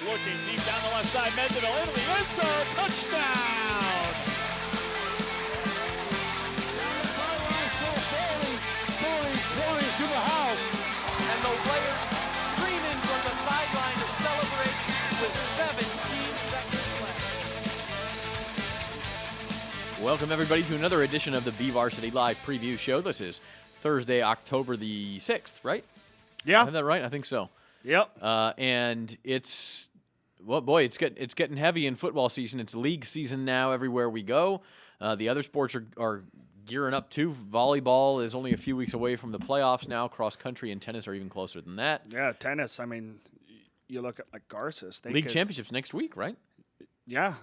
looking deep down the left side. Mendeville into the end zone. Touchdown! Down the sideline, still Foley to the house. And the players streaming from the sideline to celebrate with 17 seconds left. Welcome, everybody, to another edition of the BVarsity Live Preview Show. This is Thursday, October the 6th, right? Yeah. I have that right? I think so. Yep. And it's, well, boy, it's getting heavy in football season. It's league season now everywhere we go. The other sports are gearing up too. Volleyball is only a few weeks away from the playoffs now. Cross country and tennis are even closer than that. Yeah, tennis. I mean, you look at like Garces. League championships next week, right? Yeah,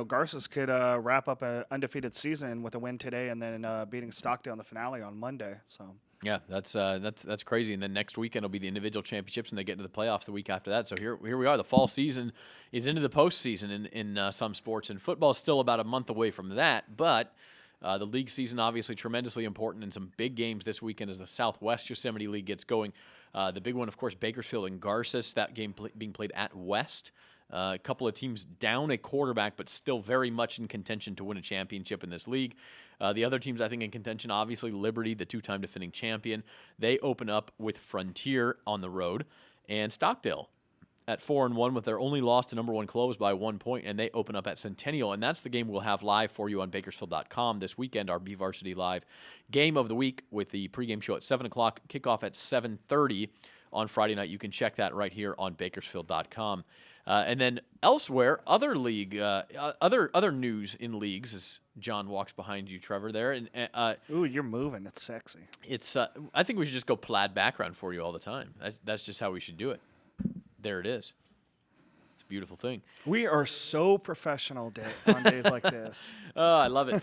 Garces could wrap up an undefeated season with a win today, and then beating Stockdale in the finale on Monday. So yeah, that's crazy. And then next weekend will be the individual championships, and they get into the playoffs the week after that. So here we are. The fall season is into the postseason in some sports, and football is still about a month away from that. But the league season obviously tremendously important, and some big games this weekend as the Southwest Yosemite League gets going. The big one, of course, Bakersfield and Garces. That game being played at West. A couple of teams down a quarterback, but still very much in contention to win a championship in this league. The other teams, I think, in contention, obviously Liberty, the two-time defending champion. They open up with Frontier on the road, and Stockdale at 4-1 with their only loss to number one Clovis by 1 point, and they open up at Centennial. And that's the game we'll have live for you on Bakersfield.com this weekend, our BVarsity Live game of the week with the pregame show at 7 o'clock, kickoff at 7:30 on Friday night. You can check that right here on Bakersfield.com. And then elsewhere, other league, other news in leagues as John walks behind you, Trevor. There, and ooh, you're moving. It's sexy. It's. I think we should just go plaid background for you all the time. That's just how we should do it. There it is. It's a beautiful thing. We are so professional on days like this. Oh, I love it.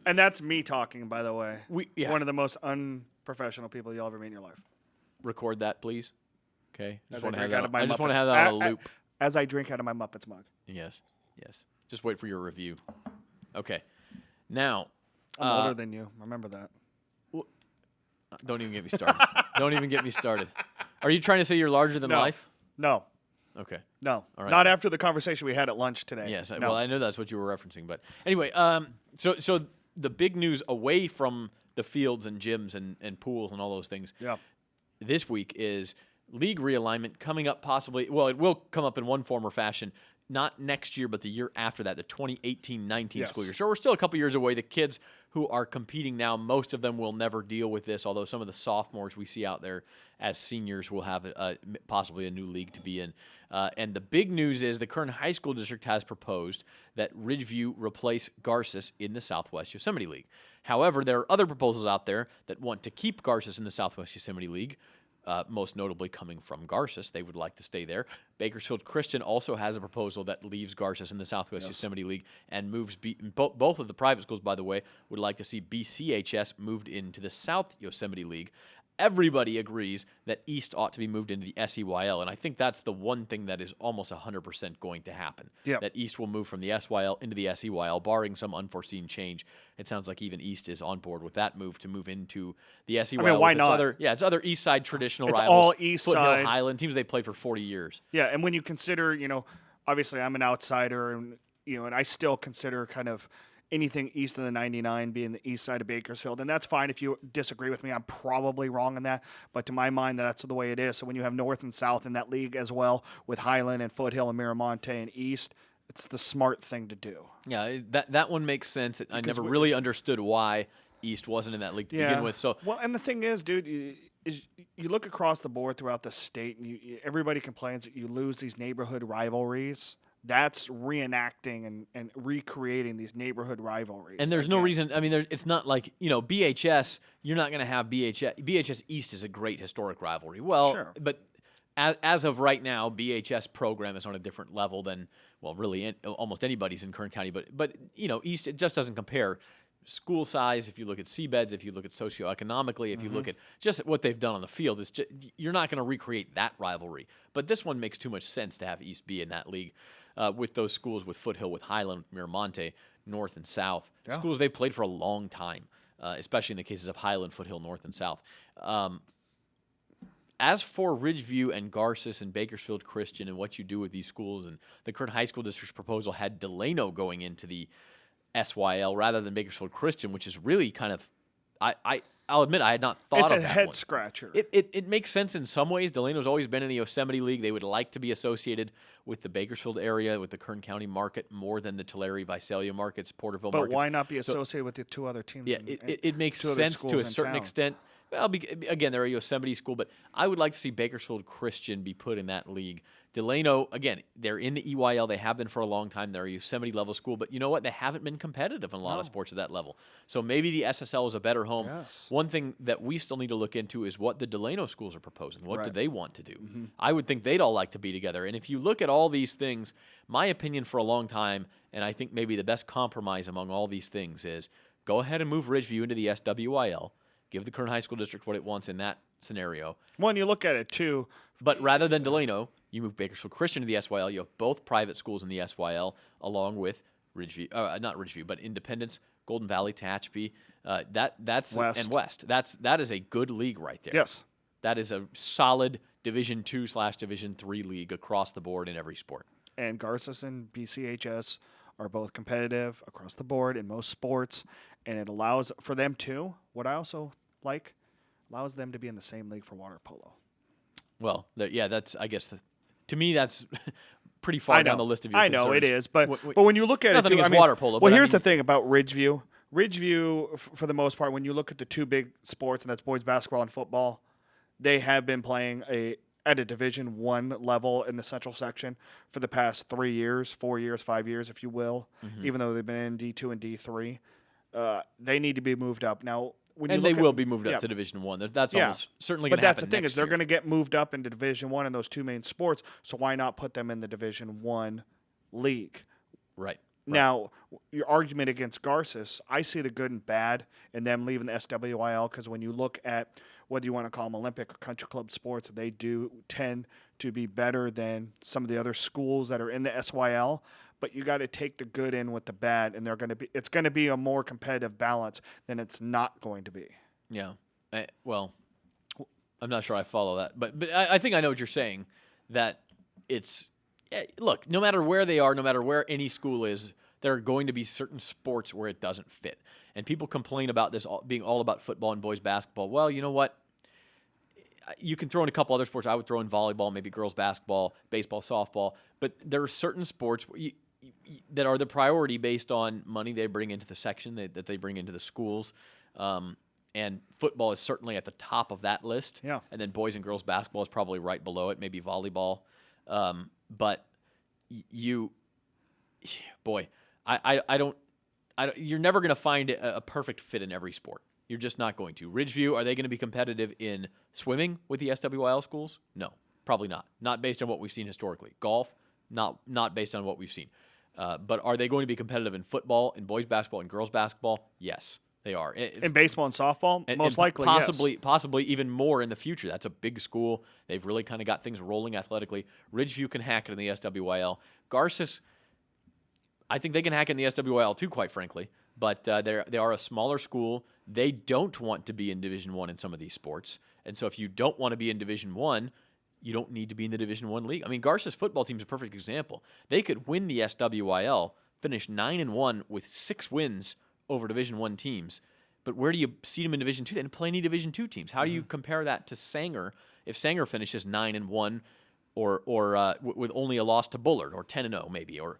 And that's me talking, by the way. Yeah. One of the most unprofessional people you'll ever meet in your life. Record that, please. Okay. I just want to have Muppets. that on a loop. As I drink out of my Muppets mug. Yes. Just wait for your review. Okay. Now. I'm older than you. Remember that. Don't even get me started. Don't even get me started. Are you trying to say you're larger than life? No. Okay. No. All right. Not after the conversation we had at lunch today. Yes. No. Well, I know that's what you were referencing. But anyway, so the big news away from the fields and gyms and pools and all those things this week is league realignment coming up possibly. Well, it will come up in one form or fashion. Not next year, but the year after that, the 2018-19 school year. So we're still a couple years away. The kids who are competing now, most of them will never deal with this, although some of the sophomores we see out there as seniors will have possibly a new league to be in. And the big news is the Kern High School District has proposed that Ridgeview replace Garces in the Southwest Yosemite League. However, there are other proposals out there that want to keep Garces in the Southwest Yosemite League. Most notably coming from Garces. They would like to stay there. Bakersfield Christian also has a proposal that leaves Garces in the Southwest Yosemite League and moves both of the private schools, by the way, would like to see BCHS moved into the South Yosemite League. Everybody agrees that East ought to be moved into the SEYL, and I think that's the one thing that is almost 100% going to happen, that East will move from the SYL into the SEYL, barring some unforeseen change. It sounds like even East is on board with that move to move into the SEYL. I mean, why not? It's other East Side traditional it's rivals. All East Foothill, Side. Highland, teams they played for 40 years. Yeah, and when you consider, obviously I'm an outsider, and and I still consider kind of anything east of the 99 being the east side of Bakersfield. And that's fine if you disagree with me. I'm probably wrong in that. But to my mind, that's the way it is. So when you have north and south in that league as well with Highland and Foothill and Miramonte and East, it's the smart thing to do. Yeah, that one makes sense. I never really understood why East wasn't in that league to begin with. So well, and the thing is, dude, you look across the board throughout the state, and everybody complains that you lose these neighborhood rivalries. That's reenacting and recreating these neighborhood rivalries. And there's no reason. I mean, it's not like, BHS, you're not going to have BHS. BHS East is a great historic rivalry. Well, sure. But as of right now, BHS program is on a different level than, well, really almost anybody's in Kern County. But East, it just doesn't compare. School size, if you look at seabeds, if you look at socioeconomically, if you look at just what they've done on the field, you're not going to recreate that rivalry. But this one makes too much sense to have East be in that league. With those schools, with Foothill, with Highland, with Miramonte, North and South. Yeah. Schools they've played for a long time, especially in the cases of Highland, Foothill, North and South. as for Ridgeview and Garces and Bakersfield Christian and what you do with these schools, and the current high school district's proposal had Delano going into the SYL rather than Bakersfield Christian, which is really kind of, I'll admit I had not thought It's of a that head one. scratcher. It makes sense in some ways. Delano's always been in the Yosemite League. They would like to be associated with the Bakersfield area, with the Kern County market, more than the Tulare, Visalia markets, Porterville But markets. why not be associated with the two other teams? Yeah, it makes two other sense to a schools in certain town? extent. Well, again, they're a Yosemite school, but I would like to see Bakersfield Christian be put in that league. Delano, again, they're in the EYL. They have been for a long time. They're a Yosemite level school, but you know what? They haven't been competitive in a lot of sports at that level. So maybe the SSL is a better home. Yes. One thing that we still need to look into is what the Delano schools are proposing. What do Right. they want to do? I would think they'd all like to be together. And if you look at all these things, my opinion for a long time, and I think maybe the best compromise among all these things is go ahead and move Ridgeview into the SWYL. Give the Kern High School District what it wants in that scenario. When you look at it too, But rather than Delano, you move Bakersfield Christian to the SYL. You have both private schools in the SYL, along with Ridgeview, not Ridgeview, but Independence, Golden Valley, Tehachapi. That's West. and West. That is a good league right there. yes. That is a solid Division II / Division III league across the board in every sport. And Garces and BCHS are both competitive across the board in most sports, and it allows for them too. What I also like allows them to be in the same league for water polo. Well, that's I guess to me that's pretty far down the list of your I know it concerns. is, but when you look at it, nothing too, against I mean, water polo, Well, but I here's mean- the thing about Ridgeview. Ridgeview, for the most part, when you look at the two big sports, and that's boys basketball and football, they have been playing at a Division I level in the Central section for the past 3 years, 4 years, 5 years, if you will. Mm-hmm. Even though they've been in D2 and D3, they need to be moved up now. When you And look they at- will be moved up yeah. to Division I. That's Yeah. almost certainly But going to happen that's the thing next is they're year. going to get moved up into Division I in those two main sports. So why not put them in the Division I league? Right. Now, your argument against Garces, I see the good and bad in them leaving the SWIL because when you look at whether you want to call them Olympic or country club sports, they do tend to be better than some of the other schools that are in the SYL. But you got to take the good in with the bad, and it's going to be a more competitive balance than it's not going to be. Yeah. Well, I'm not sure I follow that, but I think I know what you're saying. That it's look, no matter where they are, no matter where any school is, there are going to be certain sports where it doesn't fit. And people complain about this being all about football and boys basketball. Well, you know what? You can throw in a couple other sports. I would throw in volleyball, maybe girls basketball, baseball, softball. But there are certain sports that are the priority based on money they bring into the section, that they bring into the schools. And football is certainly at the top of that list. Yeah. And then boys and girls basketball is probably right below it, maybe volleyball. But you're never going to find a perfect fit in every sport. You're just not going to. Ridgeview, are they going to be competitive in swimming with the SWIL schools? No, probably not. Not based on what we've seen historically. Golf, not based on what we've seen. But are they going to be competitive in football, in boys basketball, and girls basketball? Yes, they are. In baseball and softball, most likely, possibly even more in the future. That's a big school. They've really kind of got things rolling athletically. Ridgeview can hack it in the SWIL. Garces, I think they can hack it in the SWIL too, quite frankly. But they are a smaller school. They don't want to be in Division I in some of these sports. And so if you don't want to be in Division I, you don't need to be in the Division I league. I mean, Garces football team is a perfect example. They could win the SWIL, finish 9-1 with 6 wins over Division I teams. But where do you seed them in Division II? They didn't play any Division II teams. How do you compare that to Sanger? If Sanger finishes 9-1, or with only a loss to Bullard, or 10-0 maybe, or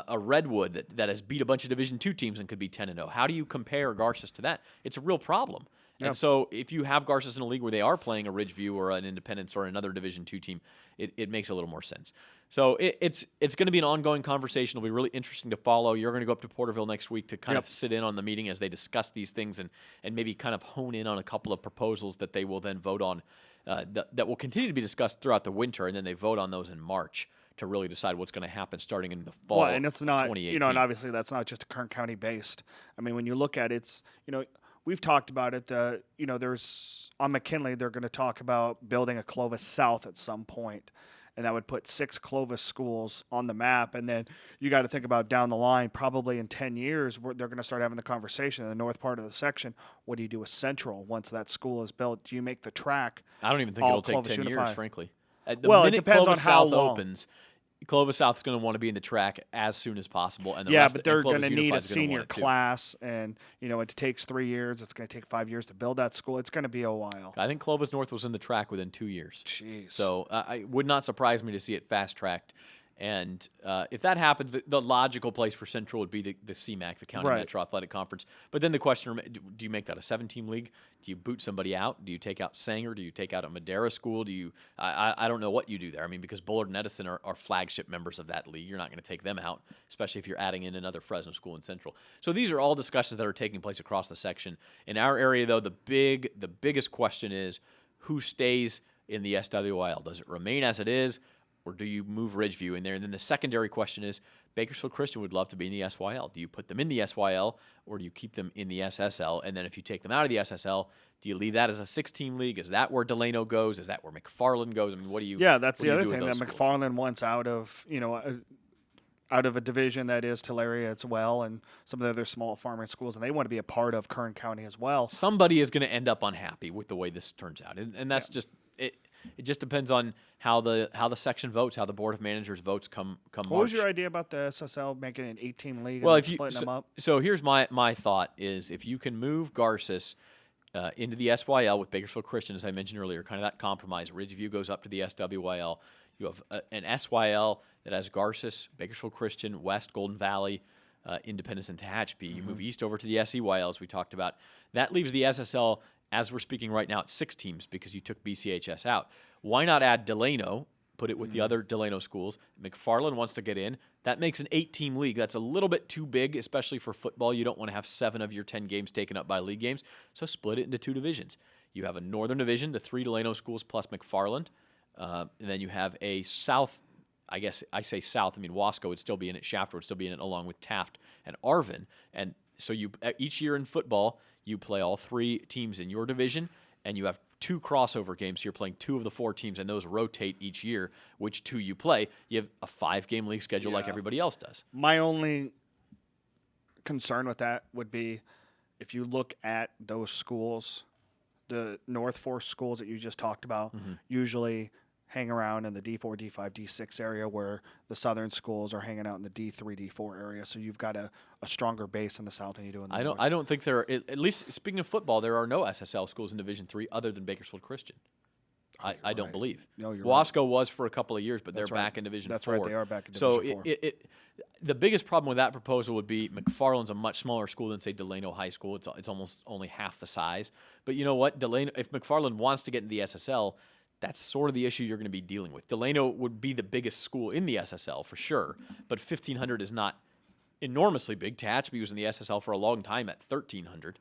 a Redwood that has beat a bunch of Division II teams and could be 10-0. How do you compare Garces to that? It's a real problem. Yeah. And so if you have Garces in a league where they are playing a Ridgeview or an Independence or another Division II team, it makes a little more sense. So it's going to be an ongoing conversation. It'll be really interesting to follow. You're going to go up to Porterville next week to kind of sit in on the meeting as they discuss these things and maybe kind of hone in on a couple of proposals that they will then vote on that will continue to be discussed throughout the winter, and then they vote on those in March to really decide what's going to happen starting in the fall. Well, and it's not, of 2018. you know, and obviously that's not just Kern County based. I mean, when you look at it, it's, you know, we've talked about it. You know, there's on McKinley, they're going to talk about building a Clovis South at some point. and that would put 6 Clovis schools on the map. And then you got to think about down the line, probably in 10 years, they're going to start having the conversation in the north part of the section. What do you do with Central once that school is built? Do you make the track? I don't even think all it'll take Clovis 10 years, unified? frankly. Well, it depends Clovis on how South long. opens, Clovis South is going to want to be in the track as soon as possible, and the Yeah, rest, but they're and going Clovis to need a Unified's gonna senior want it too. class, and it takes 3 years. It's going to take 5 years to build that school. It's going to be a while. I think Clovis North was in the track within 2 years. Jeez. So it would not surprise me to see it fast tracked. And if that happens, the logical place for Central would be the CMAC, the County Right. Metro Athletic Conference. But then the question, do you make that a 7-team league? Do you boot somebody out? Do you take out Sanger? Do you take out a Madera school? Do you? I don't know what you do there. I mean, because Bullard and Edison are flagship members of that league. You're not going to take them out, especially if you're adding in another Fresno school in Central. So these are all discussions that are taking place across the section. In our area, though, the biggest question is who stays in the SWIL? Does it remain as it is? Or do you move Ridgeview in there? And then the secondary question is, Bakersfield Christian would love to be in the SYL. Do you put them in the SYL, or do you keep them in the SSL? And then if you take them out of the SSL, do you leave that as a 6-team league? Is that where Delano goes? Is that where McFarland goes? I mean, what do you? Yeah, that's what the do you other do with thing that those schools? McFarland wants out of a division that is Tulare as well, and some of the other small farming schools, and they want to be a part of Kern County as well. Somebody is going to end up unhappy with the way this turns out, and that's just it. It just depends on how the section votes, how the board of managers votes come March. What was your idea about the SSL making an 8-team league Well, and if you splitting them up? so here's my thought is if you can move Garces into the SYL with Bakersfield Christian, as I mentioned earlier, kind of that compromise. Ridgeview goes up to the SWYL. You have an SYL that has Garces, Bakersfield Christian, West, Golden Valley, Independence, and Tehachapi. You move east over to the SEYL, as we talked about. That leaves the SSL, as we're speaking right now, at 6 teams because you took BCHS out. Why not add Delano, put it with the other Delano schools? McFarland wants to get in. That makes an 8-team league. That's a little bit too big, especially for football. You don't want to have 7 of your 10 games taken up by league games. So split it into 2 divisions. You have a northern division, the 3 Delano schools plus McFarland. And then you have a south, I guess I say south, I mean Wasco would still be in it, Shafter would still be in it, along with Taft and Arvin. And so you each year in football, you play all 3 teams in your division, and you have 2 crossover games. So you're playing 2 of the 4 teams, and those rotate each year, which 2 you play. You have a 5-game league schedule like everybody else does. My only concern with that would be if you look at those schools, the North Force schools that you just talked about, usually hang around in the D4, D5, D6 area, where the southern schools are hanging out in the D3, D4 area. So you've got a stronger base in the south than you do in the north. I don't think there are, at least speaking of football, there are no SSL schools in Division III other than Bakersfield Christian. I don't believe. No, you're Wasco was for a couple of years, but That's they're right. back in Division That's 4. right, they are back in so Division 4. The biggest problem with that proposal would be McFarland's a much smaller school than, say, Delano High School. It's almost only half the size. But you know what? If McFarland wants to get into the SSL, that's sort of the issue you're going to be dealing with. Delano would be the biggest school in the SSL for sure, but 1,500 is not enormously big. Tehachapi was in the SSL for a long time at 1,300.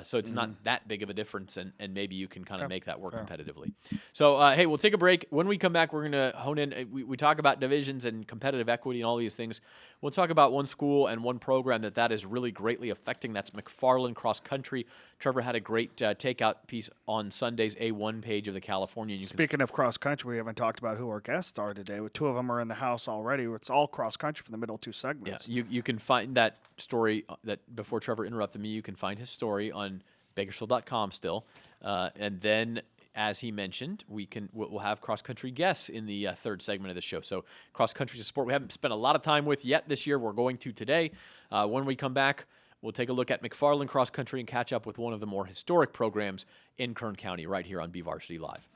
So it's not that big of a difference, and maybe you can kind of make that work competitively. So, hey, we'll take a break. When we come back, we're going to hone in. We talk about divisions and competitive equity and all these things. We'll talk about one school and one program that is really greatly affecting. That's McFarland Cross Country. Trevor had a great takeout piece on Sunday's A1 page of the Californian. Speaking of cross country, we haven't talked about who our guests are today. 2 of them are in the house already. It's all cross country for the middle 2 segments. Yeah, you can find that story that before Trevor interrupted me. You can find his story on Bakersfield.com still, and then as he mentioned, we'll have cross country guests in the 3rd segment of the show. So cross country is a sport we haven't spent a lot of time with yet this year. We're going to today. When we come back, we'll take a look at McFarland Cross Country and catch up with one of the more historic programs in Kern County right here on BVarsity Live.